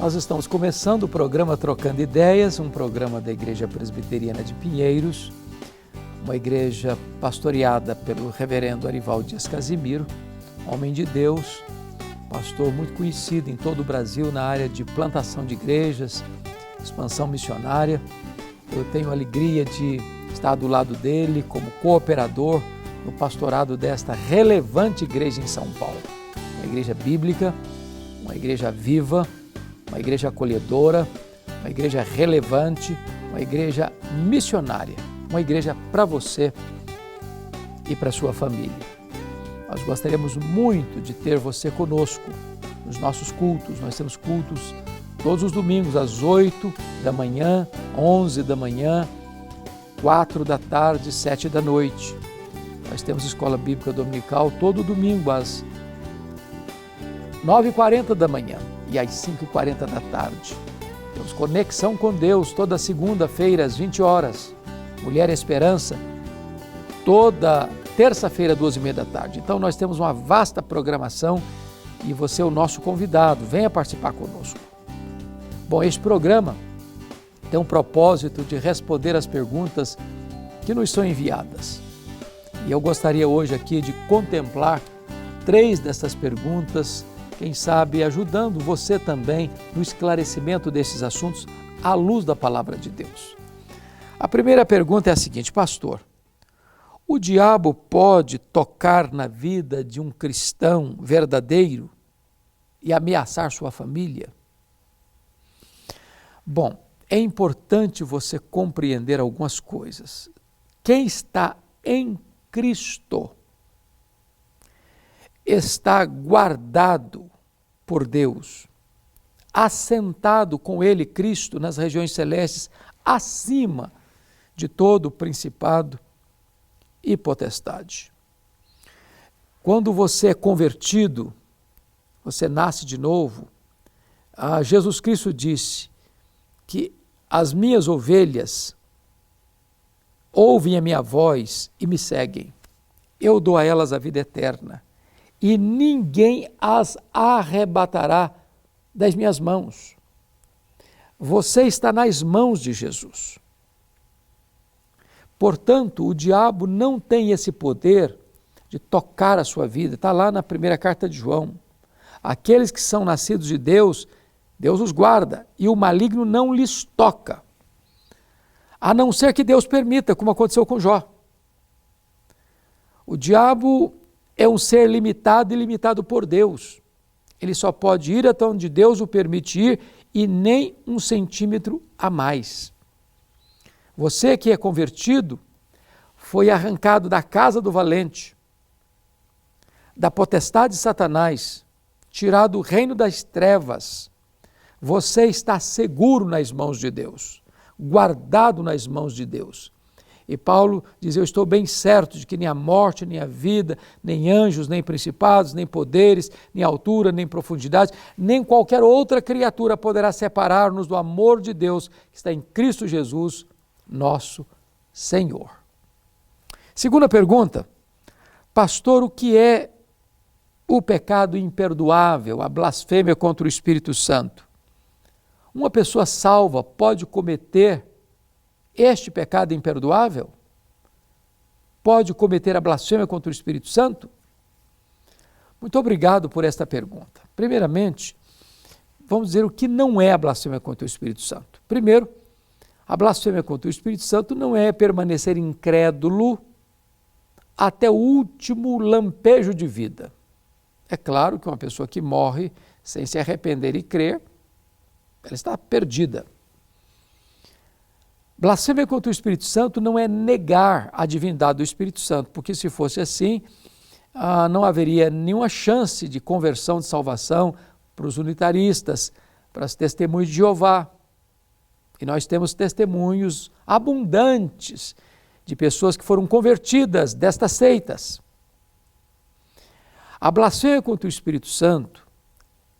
Nós estamos começando o programa Trocando Ideias, um programa da Igreja Presbiteriana de Pinheiros, uma igreja pastoreada pelo reverendo Arivaldo Dias Casimiro, homem de Deus, pastor muito conhecido em todo o Brasil na área de plantação de igrejas, expansão missionária. Eu tenho a alegria de estar do lado dele como cooperador no pastorado desta relevante igreja em São Paulo. Uma igreja bíblica, uma igreja viva, uma igreja acolhedora, uma igreja relevante, uma igreja missionária, uma igreja para você e para sua família. Nós gostaríamos muito de ter você conosco nos nossos cultos. Nós temos cultos todos os domingos às 8 da manhã, 11 da manhã, 4 da tarde, 7 da noite. Nós temos escola bíblica dominical todo domingo às 9h40 da manhã e às 5h40 da tarde. Temos Conexão com Deus toda segunda-feira às 20 horas. Mulher Esperança toda terça-feira às 2h30 da tarde. Então nós temos uma vasta programação e você é o nosso convidado. Venha participar conosco. Bom, este programa tem um propósito de responder às perguntas que nos são enviadas. E eu gostaria hoje aqui de contemplar 3 dessas perguntas, quem sabe ajudando você também no esclarecimento desses assuntos à luz da palavra de Deus. A primeira pergunta é a seguinte: pastor, o diabo pode tocar na vida de um cristão verdadeiro e ameaçar sua família? Bom, é importante você compreender algumas coisas. Quem está em Cristo está guardado por Deus, assentado com Ele, Cristo, nas regiões celestes, acima de todo principado e potestade. Quando você é convertido, você nasce de novo, Jesus Cristo disse que as minhas ovelhas ouvem a minha voz e me seguem. Eu dou a elas a vida eterna e ninguém as arrebatará das minhas mãos. Você está nas mãos de Jesus. Portanto, o diabo não tem esse poder de tocar a sua vida. Está lá na primeira carta de João. Aqueles que são nascidos de Deus, Deus os guarda e o maligno não lhes toca. A não ser que Deus permita, como aconteceu com Jó. O diabo é um ser limitado e limitado por Deus. Ele só pode ir até onde Deus o permite ir e nem 1 centímetro a mais. Você que é convertido foi arrancado da casa do valente, da potestade de Satanás, tirado do reino das trevas. Você está seguro nas mãos de Deus, guardado nas mãos de Deus. E Paulo diz: eu estou bem certo de que nem a morte, nem a vida, nem anjos, nem principados, nem poderes, nem altura, nem profundidade, nem qualquer outra criatura poderá separar-nos do amor de Deus que está em Cristo Jesus, nosso Senhor. Segunda pergunta: pastor, o que é o pecado imperdoável, a blasfêmia contra o Espírito Santo? Uma pessoa salva pode cometer este pecado imperdoável? Pode cometer a blasfêmia contra o Espírito Santo? Muito obrigado por esta pergunta. Primeiramente, vamos dizer o que não é a blasfêmia contra o Espírito Santo. Primeiro, a blasfêmia contra o Espírito Santo não é permanecer incrédulo até o último lampejo de vida. É claro que uma pessoa que morre sem se arrepender e crer, ela está perdida. Blasfêmia contra o Espírito Santo não é negar a divindade do Espírito Santo, porque se fosse assim, não haveria nenhuma chance de conversão, de salvação para os unitaristas, para as testemunhas de Jeová. E nós temos testemunhos abundantes de pessoas que foram convertidas destas seitas. A blasfêmia contra o Espírito Santo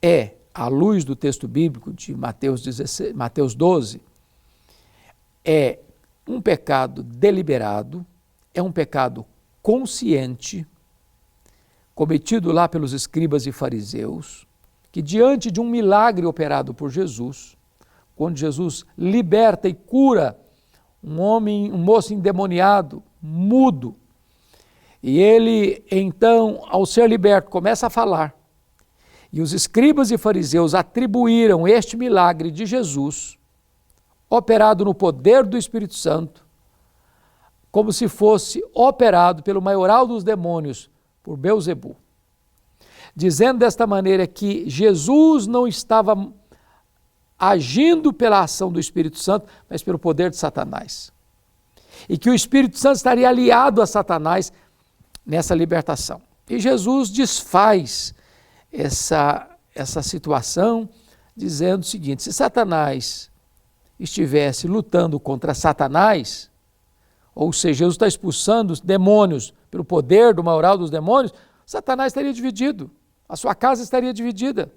é, à luz do texto bíblico de Mateus 12, é um pecado deliberado, é um pecado consciente, cometido lá pelos escribas e fariseus, que diante de um milagre operado por Jesus, quando Jesus liberta e cura um moço endemoniado, mudo, e ele então, ao ser liberto, começa a falar, e os escribas e fariseus atribuíram este milagre de Jesus, operado no poder do Espírito Santo, como se fosse operado pelo maioral dos demônios, por Belzebu, dizendo desta maneira que Jesus não estava agindo pela ação do Espírito Santo, mas pelo poder de Satanás. E que o Espírito Santo estaria aliado a Satanás nessa libertação. E Jesus desfaz essa situação, dizendo o seguinte: se Satanás estivesse lutando contra Satanás, ou seja, Jesus está expulsando os demônios pelo poder do maioral dos demônios, Satanás estaria dividido, a sua casa estaria dividida.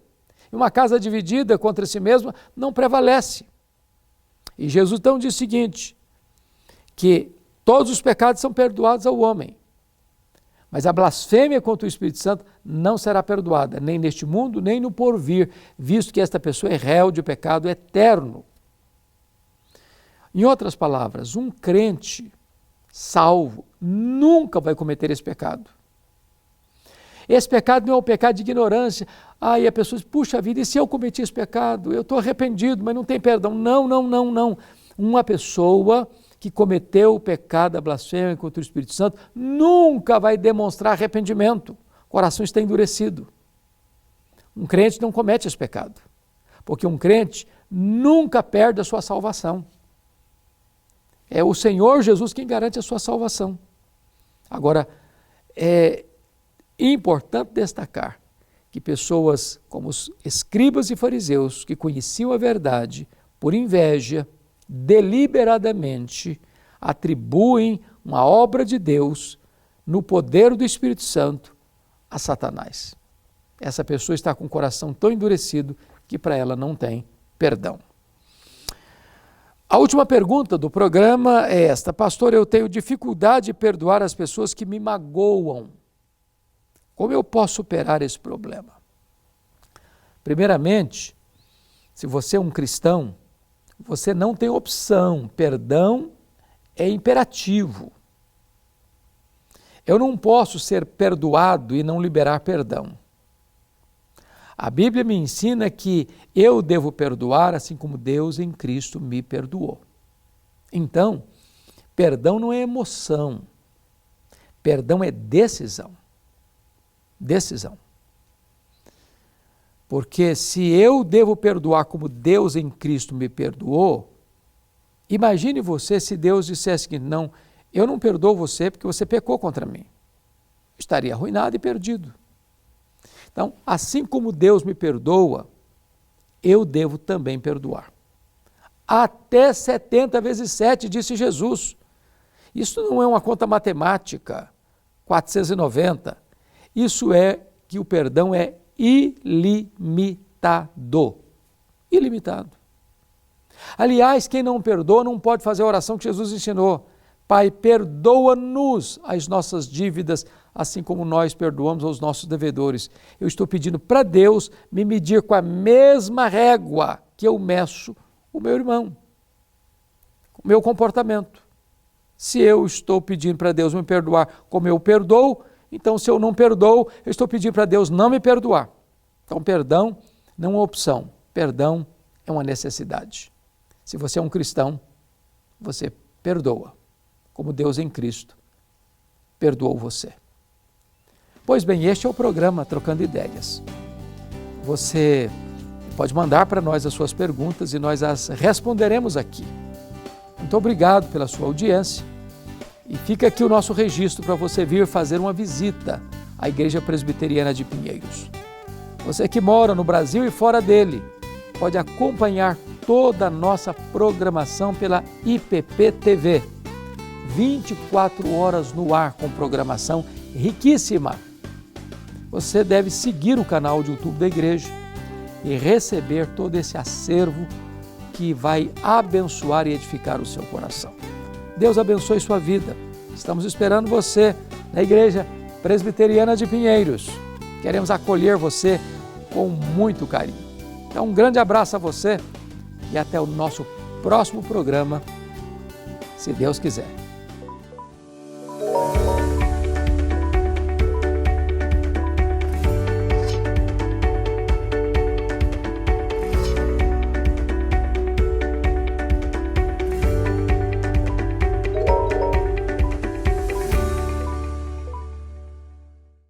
E uma casa dividida contra si mesma não prevalece. E Jesus então diz o seguinte, que todos os pecados são perdoados ao homem, mas a blasfêmia contra o Espírito Santo não será perdoada, nem neste mundo, nem no porvir, visto que esta pessoa é réu de pecado eterno. Em outras palavras, um crente salvo nunca vai cometer esse pecado. Esse pecado não é um pecado de ignorância. E a pessoa diz, puxa vida, e se eu cometi esse pecado? Eu estou arrependido, mas não tem perdão. Não. Uma pessoa que cometeu o pecado da blasfêmia contra o Espírito Santo nunca vai demonstrar arrependimento. O coração está endurecido. Um crente não comete esse pecado, porque um crente nunca perde a sua salvação. É o Senhor Jesus quem garante a sua salvação. Agora, é importante destacar que pessoas como os escribas e fariseus, que conheciam a verdade, por inveja, deliberadamente atribuem uma obra de Deus no poder do Espírito Santo a Satanás. Essa pessoa está com o coração tão endurecido que para ela não tem perdão. A última pergunta do programa é esta: pastor, eu tenho dificuldade de perdoar as pessoas que me magoam. Como eu posso superar esse problema? Primeiramente, se você é um cristão, você não tem opção, perdão é imperativo. Eu não posso ser perdoado e não liberar perdão. A Bíblia me ensina que eu devo perdoar assim como Deus em Cristo me perdoou. Então, perdão não é emoção, perdão é decisão. Decisão. Porque se eu devo perdoar como Deus em Cristo me perdoou, imagine você se Deus dissesse que não, eu não perdoo você porque você pecou contra mim. Estaria arruinado e perdido. Então, assim como Deus me perdoa, eu devo também perdoar. Até 70 vezes 7, disse Jesus. Isso não é uma conta matemática, 490. Isso é que o perdão é ilimitado. Ilimitado. Aliás, quem não perdoa não pode fazer a oração que Jesus ensinou. Pai, perdoa-nos as nossas dívidas, assim como nós perdoamos aos nossos devedores. Eu estou pedindo para Deus me medir com a mesma régua que eu meço o meu irmão, o meu comportamento. Se eu estou pedindo para Deus me perdoar como eu perdoo, então se eu não perdoo, eu estou pedindo para Deus não me perdoar. Então perdão não é uma opção, perdão é uma necessidade. Se você é um cristão, você perdoa, como Deus em Cristo perdoou você. Pois bem, este é o programa Trocando Ideias. Você pode mandar para nós as suas perguntas e nós as responderemos aqui. Muito obrigado pela sua audiência e fica aqui o nosso registro para você vir fazer uma visita à Igreja Presbiteriana de Pinheiros. Você que mora no Brasil e fora dele, pode acompanhar toda a nossa programação pela IPP TV. 24 horas no ar com programação riquíssima. Você deve seguir o canal de YouTube da igreja e receber todo esse acervo que vai abençoar e edificar o seu coração. Deus abençoe sua vida. Estamos esperando você na Igreja Presbiteriana de Pinheiros. Queremos acolher você com muito carinho. Então, um grande abraço a você e até o nosso próximo programa, se Deus quiser.